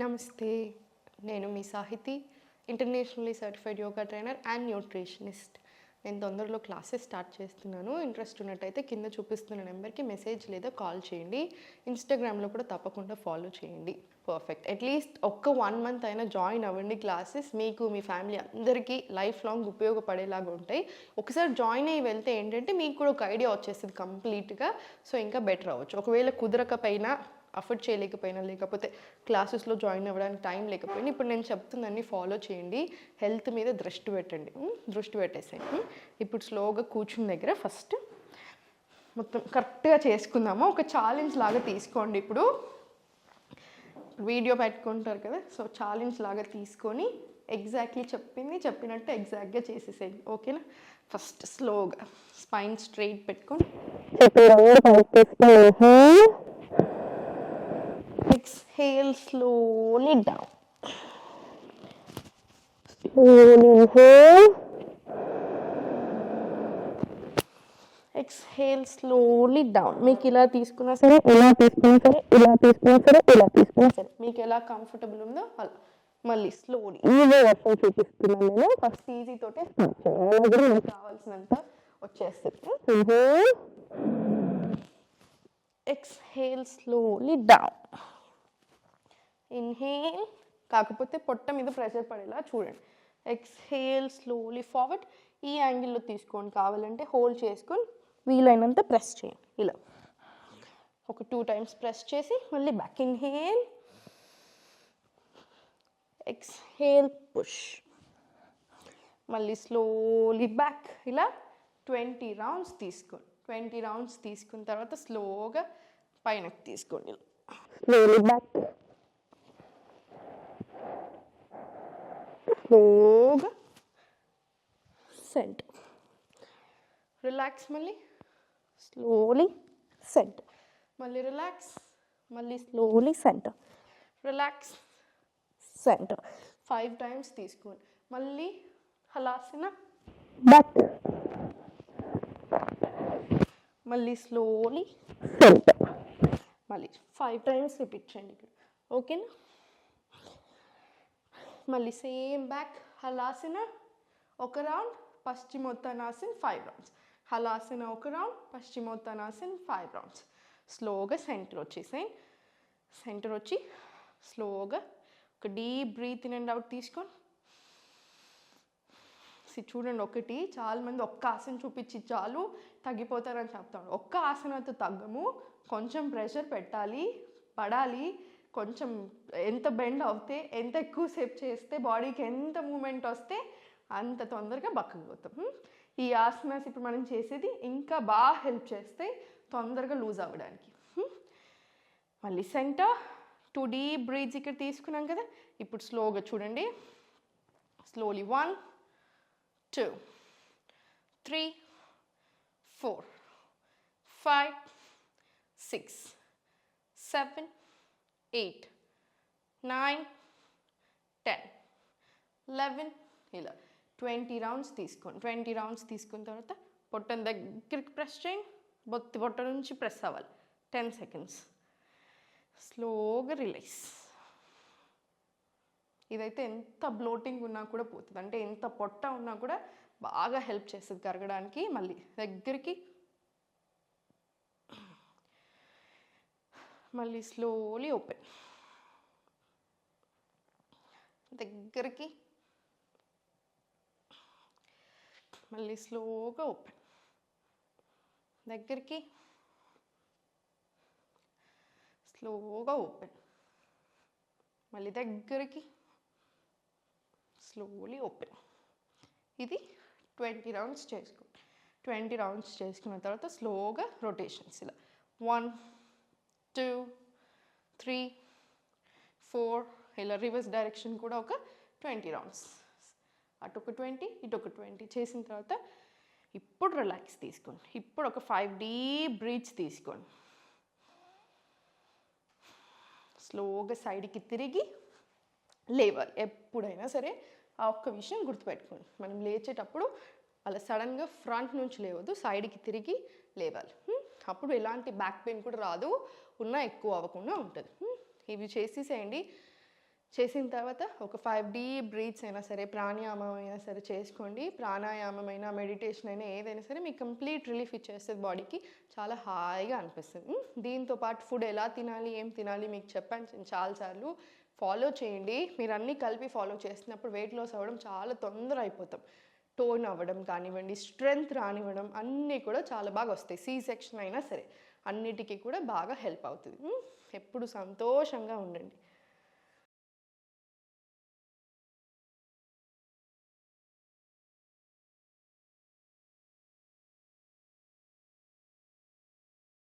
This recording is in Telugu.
నమస్తే. నేను మీ Sahithi, internationally certified yoga trainer and nutritionist. నేను తొందరలో క్లాసెస్ స్టార్ట్ చేస్తున్నాను. ఇంట్రెస్ట్ ఉన్నట్టయితే కింద చూపిస్తున్న నెంబర్కి మెసేజ్ లేదా కాల్ చేయండి. ఇన్స్టాగ్రామ్లో కూడా తప్పకుండా ఫాలో చేయండి. పర్ఫెక్ట్. అట్లీస్ట్ ఒక్క 1 మంత్ అయినా జాయిన్ అవ్వండి. క్లాసెస్ మీకు మీ ఫ్యామిలీ అందరికీ లైఫ్ లాంగ్ ఉపయోగపడేలాగా ఉంటాయి. ఒకసారి జాయిన్ అయ్యి వెళ్తే ఏంటంటే మీకు కూడా ఒక ఐడియా వచ్చేస్తుంది కంప్లీట్గా. సో ఇంకా బెటర్ అవ్వచ్చు. ఒకవేళ కుదరకపోయినా, అఫోర్డ్ చేయలేకపోయినా, లేకపోతే క్లాసెస్లో జాయిన్ అవ్వడానికి టైం లేకపోయినా ఇప్పుడు నేను చెప్తుందన్నీ ఫాలో చేయండి. హెల్త్ మీద దృష్టి పెట్టండి. దృష్టి పెట్టేసేయండి. ఇప్పుడు స్లోగా కూర్చున్న దగ్గర ఫస్ట్ మొత్తం కరెక్ట్గా చేసుకుందాము. ఒక ఛాలెంజ్ లాగా తీసుకోండి. ఇప్పుడు వీడియో పెట్టుకుంటారు కదా, సో ఛాలెంజ్ లాగా తీసుకొని ఎగ్జాక్ట్లీ చెప్పినట్టు ఎగ్జాక్ట్గా చేసేసేయండి. ఓకేనా? ఫస్ట్ స్లోగా స్పైన్ స్ట్రైట్ పెట్టుకొని exhale slowly down. Slowly inhale. Exhale slowly down. మీకు ఇలా తీసుకున్నా సరే, ఇలా తీసుకున్నా సరే, ఇలా తీసుకున్నా సరే, ఇలా తీసుకున్నా సరే, మీకు ఎలా కంఫర్టబుల్ ఉందో అలా. మళ్ళీ స్లోలీ ఈజీ వర్షన్ చూపిస్తున్నాను నేను. ఫస్ట్ ఈజీ తోటే స్టార్ట్ చేయాలి. మనకు కావాల్సినంత వచ్చేస్తుంది. Inhale. Exhale slowly down. Inhale. కాకపోతే పొట్ట మీద ప్రెషర్ పడేలా చూడండి. Exhale slowly forward. ఈ యాంగిల్లో తీసుకోండి. కావాలంటే హోల్డ్ చేసుకొని వీలైనంత ప్రెస్ చేయండి. ఇలా ఒక 2 times ప్రెస్ చేసి మళ్ళీ బ్యాక్. ఇన్హేల్. Exhale push. మళ్ళీ స్లోలీ బ్యాక్. ఇలా 20 rounds తీసుకోండి. 20 rounds తీసుకున్న తర్వాత స్లోగా పైనకి తీసుకోండి. Slowly back. స్లోగా సెంటర్. రిలాక్స్. మళ్ళీ స్లోలీ సెంటర్. మళ్ళీ రిలాక్స్. మళ్ళీ slowly centre. Relax. Centre. 5 times తీసుకోండి. మళ్ళీ హలాసన బ్యాక్. మళ్ళీ స్లోలీ సెంటర్. మళ్ళీ 5 times రిపీట్ చేయండి ఇక్కడ. ఓకేనా? మళ్ళీ సేమ్ బ్యాక్. హలాసన ఒక రౌండ్, పశ్చిమోత్తానాసన్ 5 rounds. హలాసన ఒక రౌండ్, పశ్చిమోత్తానాసన్ 5 rounds. స్లోగా సెంటర్ వచ్చేసాయి. సెంటర్ వచ్చి స్లోగా ఒక deep breath in and out తీసుకోండి. చూడండి, ఒకటి చాలా మంది ఒక్క ఆసన చూపించి చాలు తగ్గిపోతారని చెప్తాడు. ఒక్క ఆసనతో తగ్గము. కొంచెం ప్రెషర్ పెట్టాలి, పడాలి. కొంచెం ఎంత బెండ్ అవుతే, ఎంత ఎక్కువసేపు చేస్తే, బాడీకి ఎంత మూమెంట్ వస్తే అంత తొందరగా బక్కగవుతాం. ఈ ఆసనాస్ ఇప్పుడు మనం చేసేది ఇంకా బాగా హెల్ప్ చేస్తాయి తొందరగా లూజ్ అవ్వడానికి. మళ్ళీ సెంటర్. 2 deep breaths ఇక్కడ తీసుకున్నాం కదా. ఇప్పుడు స్లోగా చూడండి. స్లోలీ 1 2 3 4 5 6 7 8 9 10 11 ఇలా 20 rounds తీసుకోండి. 20 rounds తీసుకున్న తర్వాత పొట్టను దగ్గరికి ప్రెస్ చేయండి. పొట్ట నుంచి ప్రెస్ అవ్వాలి. 10 seconds. స్లోగా రిలీజ్. ఇదైతే ఎంత బ్లోటింగ్ ఉన్నా కూడా పోతుంది. అంటే ఎంత పొట్ట ఉన్నా కూడా బాగా హెల్ప్ చేస్తుంది కరగడానికి. మళ్ళీ దగ్గరికి. మళ్ళీ స్లోలీ ఓపెన్. దగ్గరికి. మళ్ళీ స్లోగా ఓపెన్. దగ్గరికి. స్లోగా ఓపెన్. మళ్ళీ దగ్గరికి. Slowly open. ఇది 20 rounds చేసుకోండి. 20 rounds చేసుకున్న తర్వాత స్లోగా రొటేషన్స్ ఇలా 1 2 3 4 ఇలా రివర్స్ డైరెక్షన్ కూడా ఒక 20 rounds. అటు ఒక 20, ఇటు ఒక 20 చేసిన తర్వాత ఇప్పుడు రిలాక్స్ తీసుకోండి. ఇప్పుడు ఒక 5 deep breaths తీసుకోండి. స్లోగా సైడ్కి తిరిగి లేవాలి. ఎప్పుడైనా సరే ఆ ఒక్క విషయం గుర్తుపెట్టుకోండి. మనం లేచేటప్పుడు అలా సడన్గా ఫ్రంట్ నుంచి లేవద్దు, సైడ్కి తిరిగి లేవాలి. అప్పుడు ఎలాంటి బ్యాక్ పెయిన్ కూడా రాదు, ఉన్నా ఎక్కువ అవ్వకుండా ఉంటుంది. ఇవి చేసేసేయండి. చేసిన తర్వాత ఒక 5 డీప్ బ్రీత్స్ అయినా సరే, ప్రాణాయామం అయినా సరే చేసుకోండి. ప్రాణాయామం అయినా, మెడిటేషన్ అయినా ఏదైనా సరే మీకు కంప్లీట్ రిలీఫ్ ఇచ్చేస్తుంది బాడీకి. చాలా హాయిగా అనిపిస్తుంది. దీంతో పాటు ఫుడ్ ఎలా తినాలి, ఏం తినాలి మీకు చెప్పాను నేను చాలాసార్లు. ఫాలో చేయండి. మీరు అన్నీ కలిపి ఫాలో చేసినప్పుడు వెయిట్ లాస్ అవ్వడం చాలా తొందర అయిపోతాం. టోన్ అవ్వడం కానివ్వండి, స్ట్రెంగ్త్ రానివ్వడం అన్నీ కూడా చాలా బాగా వస్తాయి. సి సెక్షన్ అయినా సరే అన్నిటికీ కూడా బాగా హెల్ప్ అవుతుంది. ఎప్పుడు సంతోషంగా ఉండండి.